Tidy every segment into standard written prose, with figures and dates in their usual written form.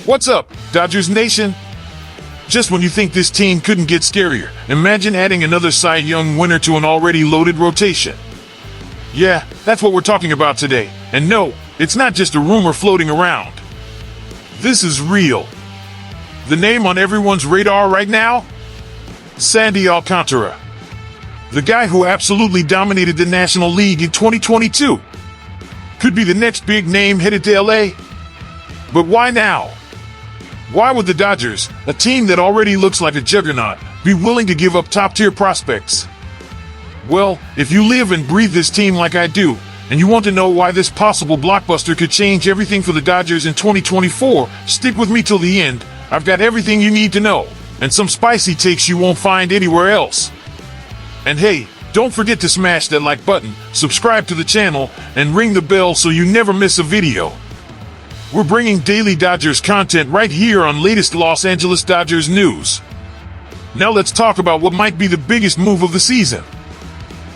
What's up, Dodgers Nation? Just when you think this team couldn't get scarier, imagine adding another Cy Young winner to an already loaded rotation. Yeah, that's what we're talking about today. And no, it's not just a rumor floating around. This is real. The name on everyone's radar right now? Sandy Alcantara. The guy who absolutely dominated the National League in 2022. Could be the next big name headed to LA. But why now? Why would the Dodgers, a team that already looks like a juggernaut, be willing to give up top-tier prospects? Well, if you live and breathe this team like I do, and you want to know why this possible blockbuster could change everything for the Dodgers in 2024, stick with me till the end. I've got everything you need to know, and some spicy takes you won't find anywhere else. And hey, don't forget to smash that like button, subscribe to the channel, and ring the bell so you never miss a video. We're bringing daily Dodgers content right here on latest Los Angeles Dodgers news. Now let's talk about what might be the biggest move of the season.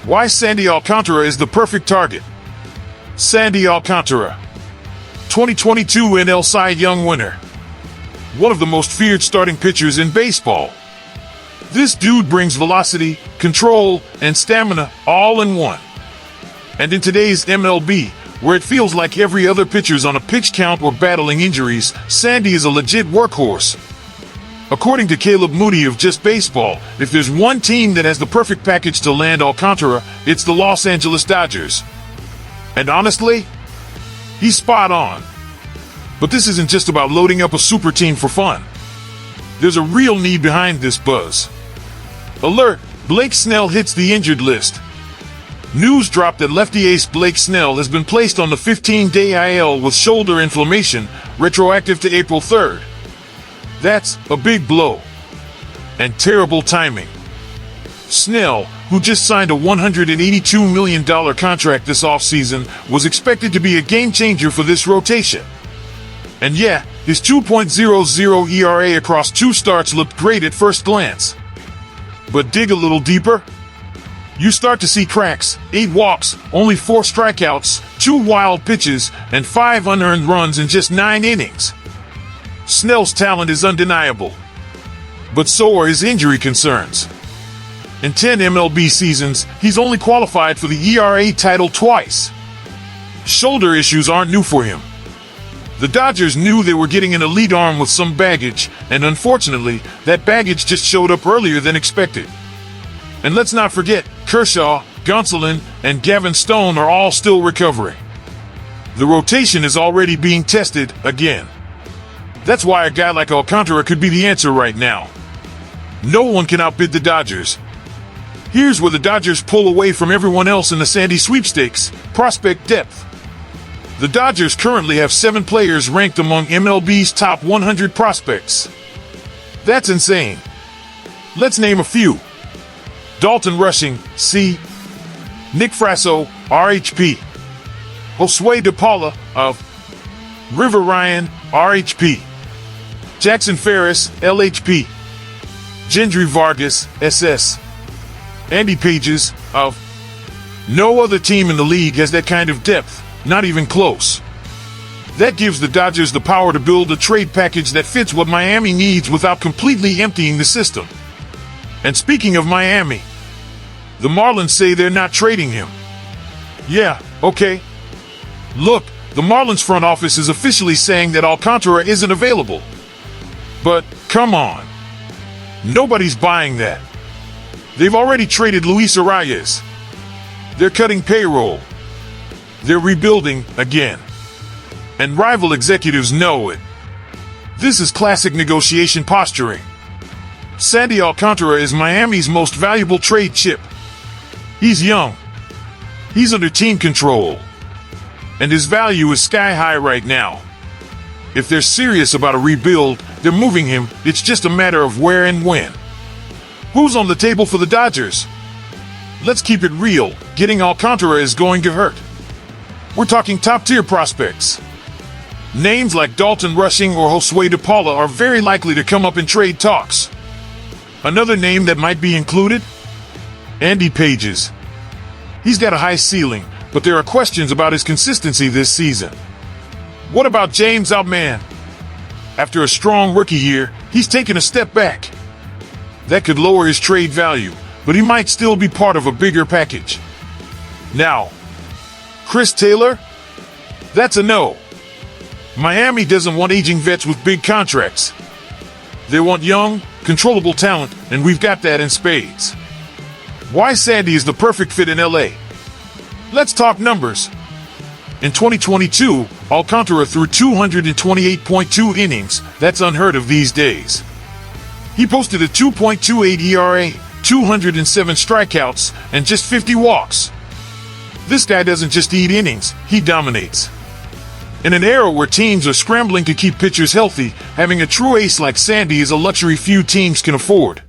Why Sandy Alcantara is the perfect target. Sandy Alcantara, 2022 NL Cy Young winner. One of the most feared starting pitchers in baseball. This dude brings velocity, control, and stamina all in one. And in today's MLB, where it feels like every other pitcher's on a pitch count or battling injuries, Sandy is a legit workhorse. According to Caleb Moody of Just Baseball, if there's one team that has the perfect package to land Alcantara, it's the Los Angeles Dodgers. And honestly, he's spot on. But this isn't just about loading up a super team for fun. There's a real need behind this buzz. Alert! Blake Snell hits the injured list. News dropped that lefty ace Blake Snell has been placed on the 15-day IL with shoulder inflammation, retroactive to April 3rd. That's a big blow. And terrible timing. Snell, who just signed a $182 million contract this offseason, was expected to be a game-changer for this rotation. And yeah, his 2.00 ERA across 2 starts looked great at first glance. But dig a little deeper, you start to see cracks: 8 walks, only 4 strikeouts, 2 wild pitches, and 5 unearned runs in just 9 innings. Snell's talent is undeniable, but so are his injury concerns. In 10 MLB seasons, he's only qualified for the ERA title twice. Shoulder issues aren't new for him. The Dodgers knew they were getting an elite arm with some baggage, and unfortunately, that baggage just showed up earlier than expected. And let's not forget, Kershaw, Gonsolin, and Gavin Stone are all still recovering. The rotation is already being tested again. That's why a guy like Alcantara could be the answer right now. No one can outbid the Dodgers. Here's where the Dodgers pull away from everyone else in the Sandy sweepstakes: prospect depth. The Dodgers currently have 7 players ranked among MLB's top 100 prospects. That's insane. Let's name a few. Dalton Rushing, C. Nick Frasso, RHP. Josue De Paula, of River Ryan, RHP. Jackson Ferris, LHP. Gendry Vargas, SS. Andy Pages, of no other team in the league has that kind of depth, not even close. That gives the Dodgers the power to build a trade package that fits what Miami needs without completely emptying the system. And speaking of Miami, the Marlins say they're not trading him. Yeah, okay. Look, the Marlins front office is officially saying that Alcantara isn't available. But, come on. Nobody's buying that. They've already traded Luis Arias. They're cutting payroll. They're rebuilding again. And rival executives know it. This is classic negotiation posturing. Sandy Alcantara is Miami's most valuable trade chip. He's young. He's under team control. And his value is sky high right now. If they're serious about a rebuild, they're moving him. It's just a matter of where and when. Who's on the table for the Dodgers? Let's keep it real. Getting Alcantara is going to hurt. We're talking top-tier prospects. Names like Dalton Rushing or Josue De Paula are very likely to come up in trade talks. Another name that might be included? Andy Pages. He's got a high ceiling, but there are questions about his consistency this season. What about James Outman? After a strong rookie year, he's taken a step back. That could lower his trade value, but he might still be part of a bigger package. Now, Chris Taylor? That's a no. Miami doesn't want aging vets with big contracts. They want young, controllable talent, and we've got that in spades. Why Sandy is the perfect fit in LA? Let's talk numbers. In 2022, Alcantara threw 228.2 innings. That's unheard of these days. He posted a 2.28 ERA, 207 strikeouts, and just 50 walks. This guy doesn't just eat innings, he dominates. In an era where teams are scrambling to keep pitchers healthy, having a true ace like Sandy is a luxury few teams can afford.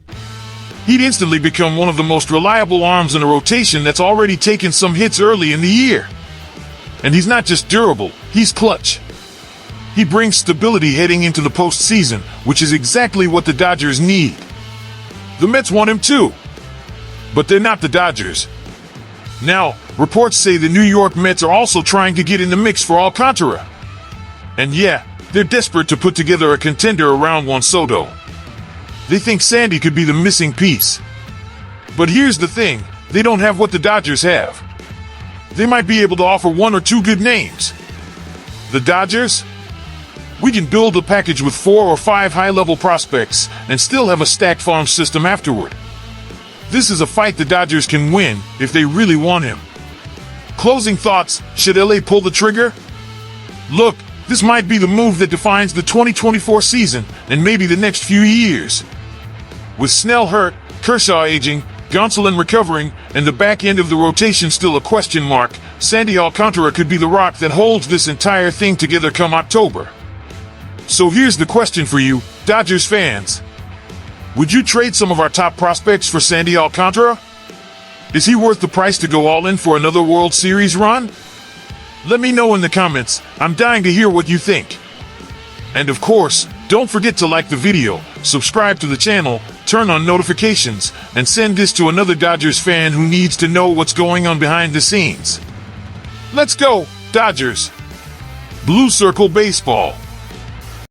He'd instantly become one of the most reliable arms in a rotation that's already taken some hits early in the year. And he's not just durable, he's clutch. He brings stability heading into the postseason, which is exactly what the Dodgers need. The Mets want him too. But they're not the Dodgers. Now, reports say the New York Mets are also trying to get in the mix for Alcantara. And yeah, they're desperate to put together a contender around Juan Soto. They think Sandy could be the missing piece. But here's the thing, they don't have what the Dodgers have. They might be able to offer one or two good names. The Dodgers? We can build a package with 4 or 5 high-level prospects and still have a stacked farm system afterward. This is a fight the Dodgers can win if they really want him. Closing thoughts, should LA pull the trigger? Look, this might be the move that defines the 2024 season and maybe the next few years. With Snell hurt, Kershaw aging, Gonsolin recovering, and the back end of the rotation still a question mark, Sandy Alcantara could be the rock that holds this entire thing together come October. So here's the question for you, Dodgers fans. Would you trade some of our top prospects for Sandy Alcantara? Is he worth the price to go all in for another World Series run? Let me know in the comments. I'm dying to hear what you think. And of course, don't forget to like the video, subscribe to the channel, turn on notifications, and send this to another Dodgers fan who needs to know what's going on behind the scenes. Let's go, Dodgers! Blue Circle Baseball.